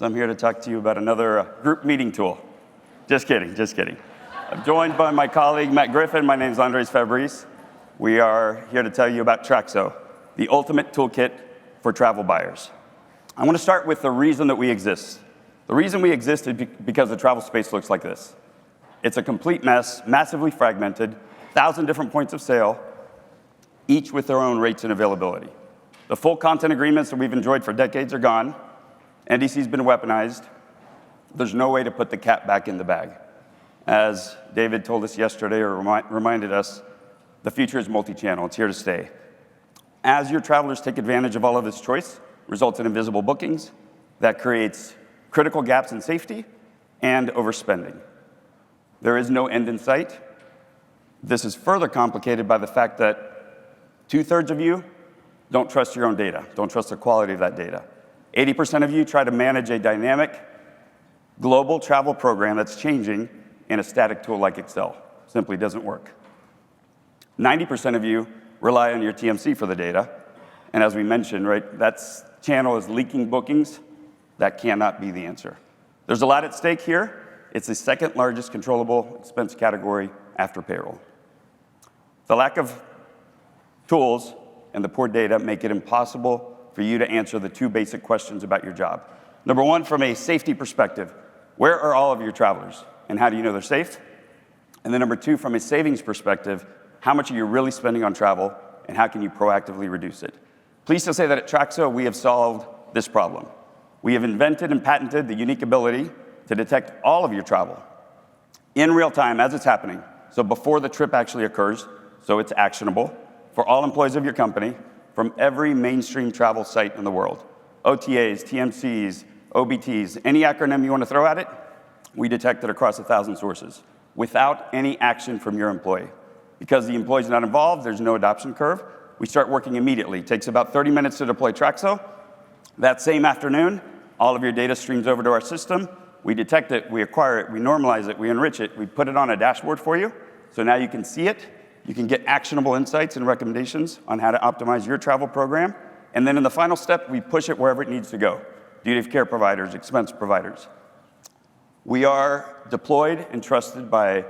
So I'm here to talk to you about another group meeting tool. Just kidding, just kidding. I'm joined by my colleague, Matt Griffin. My name's Fabris. We are here to tell you about Traxo, the ultimate toolkit for travel buyers. I want to start with the reason that we exist. The reason we exist is because the travel space looks like this. It's a complete mess, massively fragmented, 1,000 different points of sale, each with their own rates and availability. The full content agreements that we've enjoyed for decades are gone. NDC's been weaponized. There's no way to put the cat back in the bag. As David told us yesterday, or reminded us, the future is multi-channel. It's here to stay. As your travelers take advantage of all of this choice, results in invisible bookings that creates critical gaps in safety and overspending. There is no end in sight. This is further complicated by the fact that 2/3 of you don't trust your own data, don't trust the quality of that data. 80% of you try to manage a dynamic, global travel program that's changing in a static tool like Excel. Simply doesn't work. 90% of you rely on your TMC for the data. And as we mentioned, right, that channel is leaking bookings. That cannot be the answer. There's a lot at stake here. It's the second largest controllable expense category after payroll. The lack of tools and the poor data make it impossible for you to answer the two basic questions about your job. Number one, from a safety perspective, where are all of your travelers and how do you know they're safe? And then number two, from a savings perspective, how much are you really spending on travel and how can you proactively reduce it? Pleased to say that at Traxo, we have solved this problem. We have invented and patented the unique ability to detect all of your travel in real time as it's happening. So before the trip actually occurs, so it's actionable for all employees of your company from every mainstream travel site in the world. OTAs, TMCs, OBTs, any acronym you want to throw at it, we detect it across 1,000 sources without any action from your employee. Because the employee's not involved, there's no adoption curve. We start working immediately. It takes about 30 minutes to deploy Traxo. That same afternoon, all of your data streams over to our system. We detect it, we acquire it, we normalize it, we enrich it, we put it on a dashboard for you. So now you can see it. You can get actionable insights and recommendations on how to optimize your travel program. And then in the final step, we push it wherever it needs to go. Duty of care providers, expense providers. We are deployed and trusted by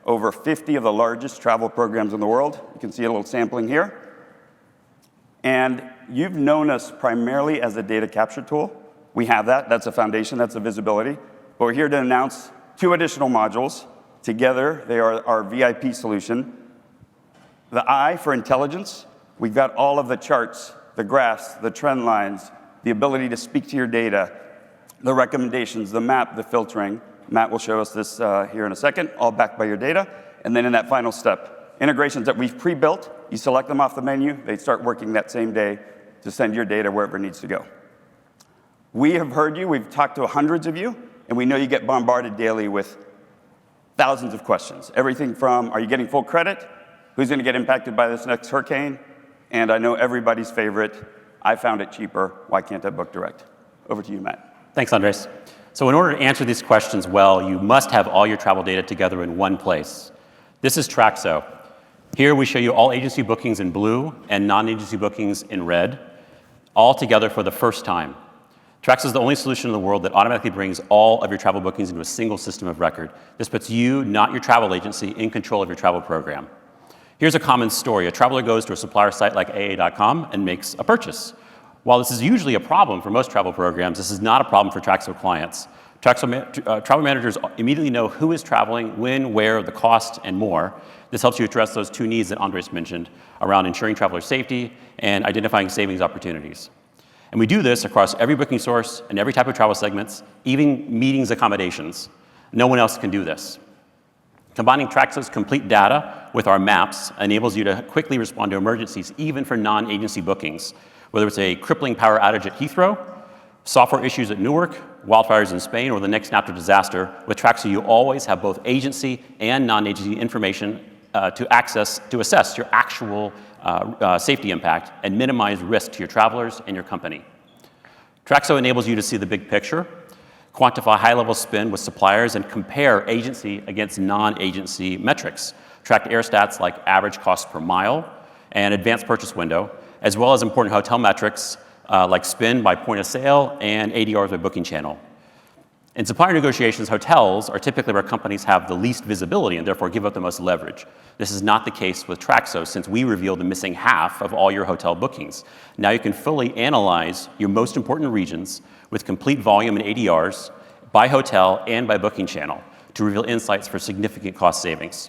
over 50 of the largest travel programs in the world. You can see a little sampling here. And you've known us primarily as a data capture tool. We have that. That's a foundation. That's a visibility. But we're here to announce 2 additional modules. Together, they are our VIP solution. The I for intelligence. We've got all of the charts, the graphs, the trend lines, the ability to speak to your data, the recommendations, the map, the filtering. Matt will show us this here in a second, all backed by your data. And then in that final step, integrations that we've pre-built, you select them off the menu, they start working that same day to send your data wherever it needs to go. We have heard you, we've talked to hundreds of you, and we know you get bombarded daily with thousands of questions. Everything from, are you getting full credit? Who's going to get impacted by this next hurricane? And I know everybody's favorite, I found it cheaper, why can't I book direct? Over to you, Matt. Thanks, Andres. So in order to answer these questions well, you must have all your travel data together in one place. This is Traxo. Here we show you all agency bookings in blue and non-agency bookings in red, all together for the first time. Traxo is the only solution in the world that automatically brings all of your travel bookings into a single system of record. This puts you, not your travel agency, in control of your travel program. Here's a common story. A traveler goes to a supplier site like AA.com and makes a purchase. While this is usually a problem for most travel programs, this is not a problem for Traxo clients. Travel managers immediately know who is traveling, when, where, the cost, and more. This helps you address those 2 needs that Andres mentioned around ensuring traveler safety and identifying savings opportunities. And we do this across every booking source and every type of travel segments, even meetings accommodations. No one else can do this. Combining Traxo's complete data with our maps enables you to quickly respond to emergencies, even for non-agency bookings, whether it's a crippling power outage at Heathrow, software issues at Newark, wildfires in Spain, or the next natural disaster. With Traxo, you always have both agency and non-agency information to assess your actual safety impact and minimize risk to your travelers and your company. Traxo enables you to see the big picture, quantify high-level spend with suppliers, and compare agency against non-agency metrics. Track air stats like average cost per mile and advanced purchase window, as well as important hotel metrics like spend by point of sale and ADR by booking channel. In supplier negotiations, hotels are typically where companies have the least visibility and therefore give up the most leverage. This is not the case with Traxo, since we reveal the missing half of all your hotel bookings. Now you can fully analyze your most important regions with complete volume and ADRs by hotel and by booking channel to reveal insights for significant cost savings.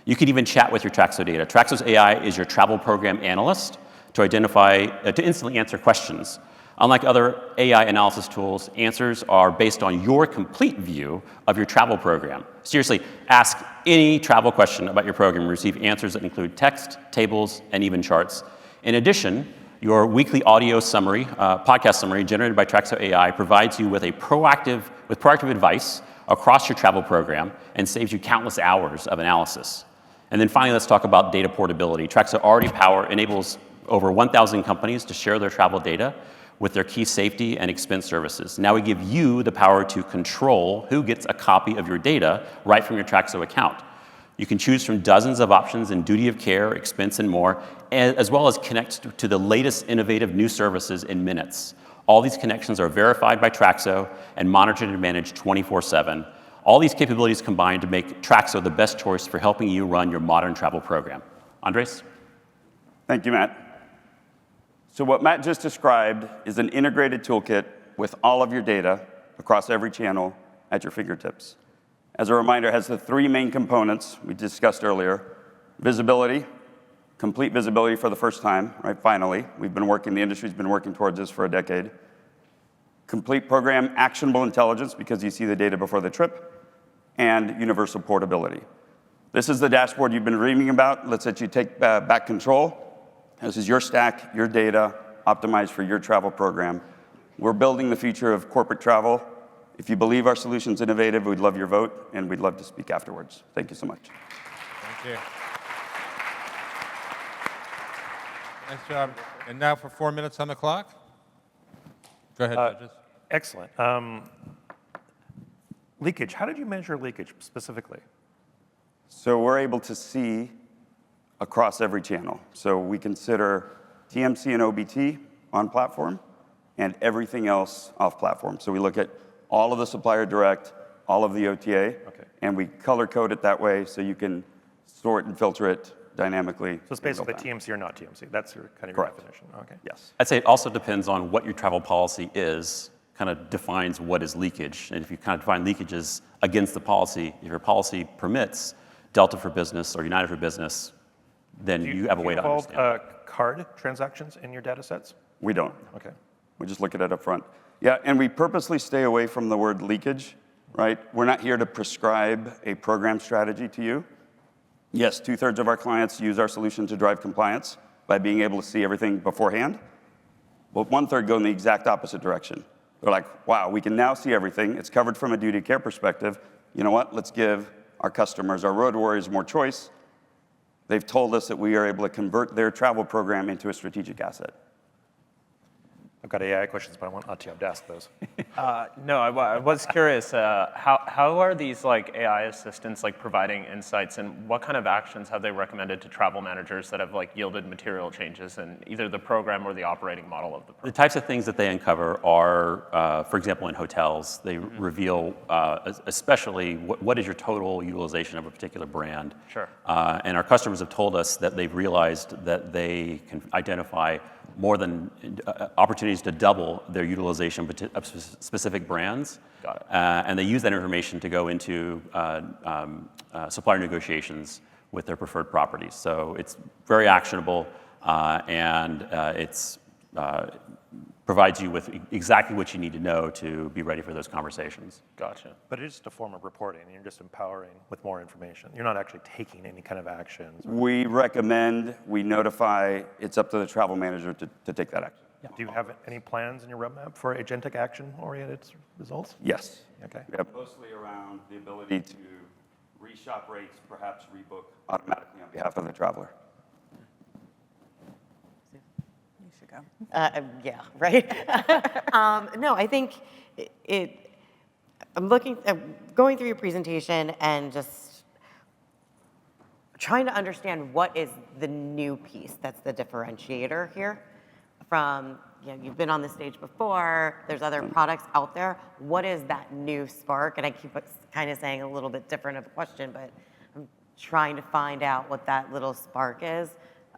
You can even chat with your Traxo data. Traxo's AI is your travel program analyst to instantly answer questions. Unlike other AI analysis tools, answers are based on your complete view of your travel program. Seriously, ask any travel question about your program and receive answers that include text, tables, and even charts. In addition, your weekly audio summary, podcast summary generated by Traxo AI provides you with proactive advice across your travel program and saves you countless hours of analysis. And then finally, let's talk about data portability. Traxo already enables over 1,000 companies to share their travel data with their key safety and expense services. Now we give you the power to control who gets a copy of your data right from your Traxo account. You can choose from dozens of options in duty of care, expense, and more, as well as connect to the latest innovative new services in minutes. All these connections are verified by Traxo and monitored and managed 24/7. All these capabilities combine to make Traxo the best choice for helping you run your modern travel program. Andres? Thank you, Matt. So what Matt just described is an integrated toolkit with all of your data across every channel at your fingertips. As a reminder, it has the three main components we discussed earlier: visibility, complete visibility for the first time, right? Finally, the industry's been working towards this for a decade. Complete program actionable intelligence, because you see the data before the trip, and universal portability. This is the dashboard you've been reading about. Let's let you take back control. This is your stack, your data, optimized for your travel program. We're building the future of corporate travel. If you believe our solution's innovative, we'd love your vote, and we'd love to speak afterwards. Thank you so much. Thank you. Nice job. And now for 4 minutes on the clock. Go ahead, judges. Excellent. Leakage. How did you measure leakage specifically? So we're able to see across every channel. So we consider TMC and OBT on platform and everything else off platform. So we look at all of the supplier direct, all of the OTA, and we color code it that way so you can sort and filter it dynamically. So it's basically TMC or not TMC. That's your kind of your definition. Okay. Yes. I'd say it also depends on what your travel policy is, kind of defines what is leakage. And if you kind of define leakages against the policy, if your policy permits Delta for business or United for business, then you have a way to understand. Do you involve card transactions in your data sets? We don't. Okay. We just look at it up front. Yeah, and we purposely stay away from the word leakage, right? We're not here to prescribe a program strategy to you. Yes, 2/3 of our clients use our solution to drive compliance by being able to see everything beforehand. But 1/3 go in the exact opposite direction. They're like, wow, we can now see everything. It's covered from a duty of care perspective. You know what? Let's give our customers, our road warriors, more choice. They've told us that we are able to convert their travel program into a strategic asset. I've got AI questions, but I want Atiyab to ask those. No, I was curious, how are these like AI assistants like providing insights, and what kind of actions have they recommended to travel managers that have like yielded material changes in either the program or the operating model of the program? The types of things that they uncover are, for example, in hotels, they reveal especially what is your total utilization of a particular brand. Sure. And our customers have told us that they've realized that they can identify more than opportunities to double their utilization of specific brands. Got it. And they use that information to go into supplier negotiations with their preferred properties. So it's very actionable, and it's provides you with exactly what you need to know to be ready for those conversations. Gotcha. But it's just a form of reporting, and you're just empowering with more information. You're not actually taking any kind of actions. We recommend, we notify, it's up to the travel manager to take that action. Yeah. Do you have any plans in your roadmap for agentic action-oriented results? Yes. Okay. We have mostly around the ability to reshop rates, perhaps rebook automatically on behalf of the traveler. You should go. Yeah, right? No, I think I'm going through your presentation and just trying to understand what is the new piece that's the differentiator here from you've been on this stage before, there's other products out there. What is that new spark? And I keep kind of saying a little bit different of a question, but I'm trying to find out what that little spark is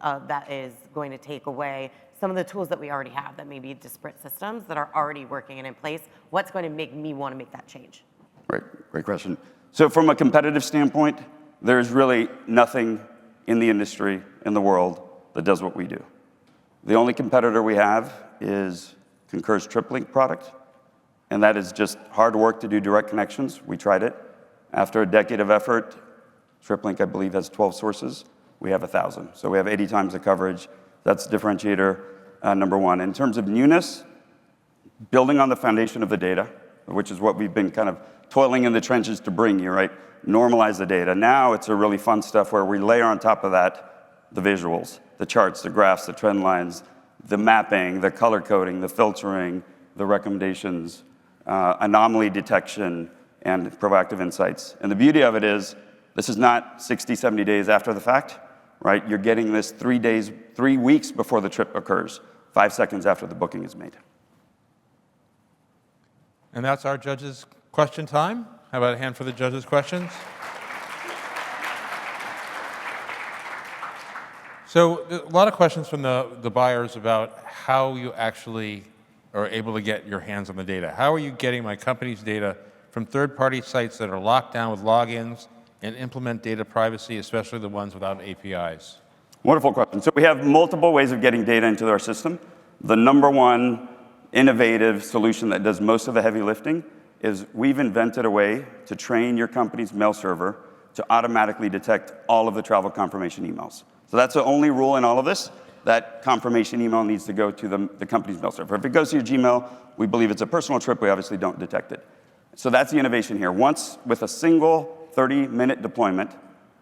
that is going to take away some of the tools that we already have that may be disparate systems that are already working and in place. What's going to make me want to make that change? Right, great question. So from a competitive standpoint, there's really nothing in the industry, in the world, that does what we do. The only competitor we have is Concur's TripLink product, and that is just hard work to do direct connections. We tried it. After a decade of effort, TripLink, I believe, has 12 sources. We have 1,000. So we have 80 times the coverage. That's differentiator number one. In terms of newness, building on the foundation of the data, which is what we've been kind of toiling in the trenches to bring you, right? Normalize the data. Now it's a really fun stuff where we layer on top of that the visuals, the charts, the graphs, the trend lines, the mapping, the color coding, the filtering, the recommendations, anomaly detection, and proactive insights. And the beauty of it is, this is not 60, 70 days after the fact, right? You're getting this 3 weeks before the trip occurs, 5 seconds after the booking is made. And that's our judges' question time. How about a hand for the judges' questions? So a lot of questions from the buyers about how you actually are able to get your hands on the data. How are you getting my company's data from third-party sites that are locked down with logins and implement data privacy, especially the ones without APIs? Wonderful question. So we have multiple ways of getting data into our system. The number one innovative solution that does most of the heavy lifting is we've invented a way to train your company's mail server to automatically detect all of the travel confirmation emails. So that's the only rule in all of this. That confirmation email needs to go to the company's mail server. If it goes to your Gmail, we believe it's a personal trip. We obviously don't detect it. So that's the innovation here. Once, with a single 30-minute deployment,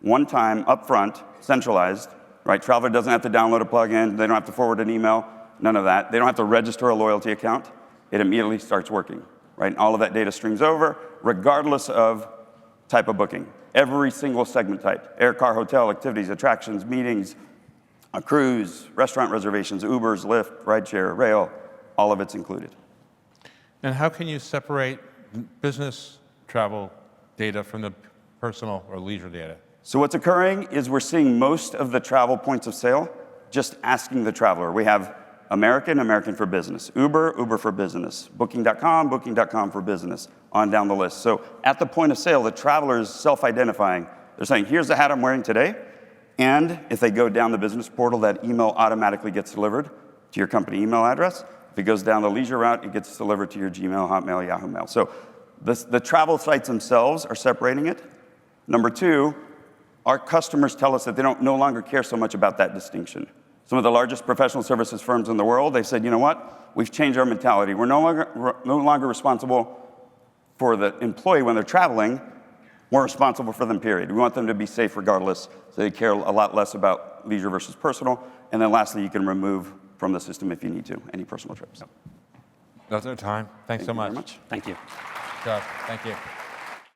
one time, upfront, centralized, right? Traveler doesn't have to download a plugin. They don't have to forward an email. None of that. They don't have to register a loyalty account. It immediately starts working, right? And all of that data streams over, regardless of type of booking. Every single segment type: air, car, hotel, activities, attractions, meetings, a cruise, restaurant reservations, Ubers, Lyft, rideshare, rail, all of it's included. And how can you separate business travel data from the personal or leisure data? So what's occurring is we're seeing most of the travel points of sale just asking the traveler. We have American, American for business, Uber, Uber for business, Booking.com, Booking.com for business, on down the list. So at the point of sale, the traveler is self-identifying. They're saying, here's the hat I'm wearing today. And if they go down the business portal, that email automatically gets delivered to your company email address. If it goes down the leisure route, it gets delivered to your Gmail, Hotmail, Yahoo Mail. So the travel sites themselves are separating it. Number two, our customers tell us that they no longer care so much about that distinction. Some of the largest professional services firms in the world, they said, you know what? We've changed our mentality. We're no longer responsible for the employee when they're traveling. We're responsible for them, period. We want them to be safe regardless, so they care a lot less about leisure versus personal. And then lastly, you can remove from the system if you need to, any personal trips. That's our time. Thanks so much. Thank you very much. Thank you. Good job. Thank you.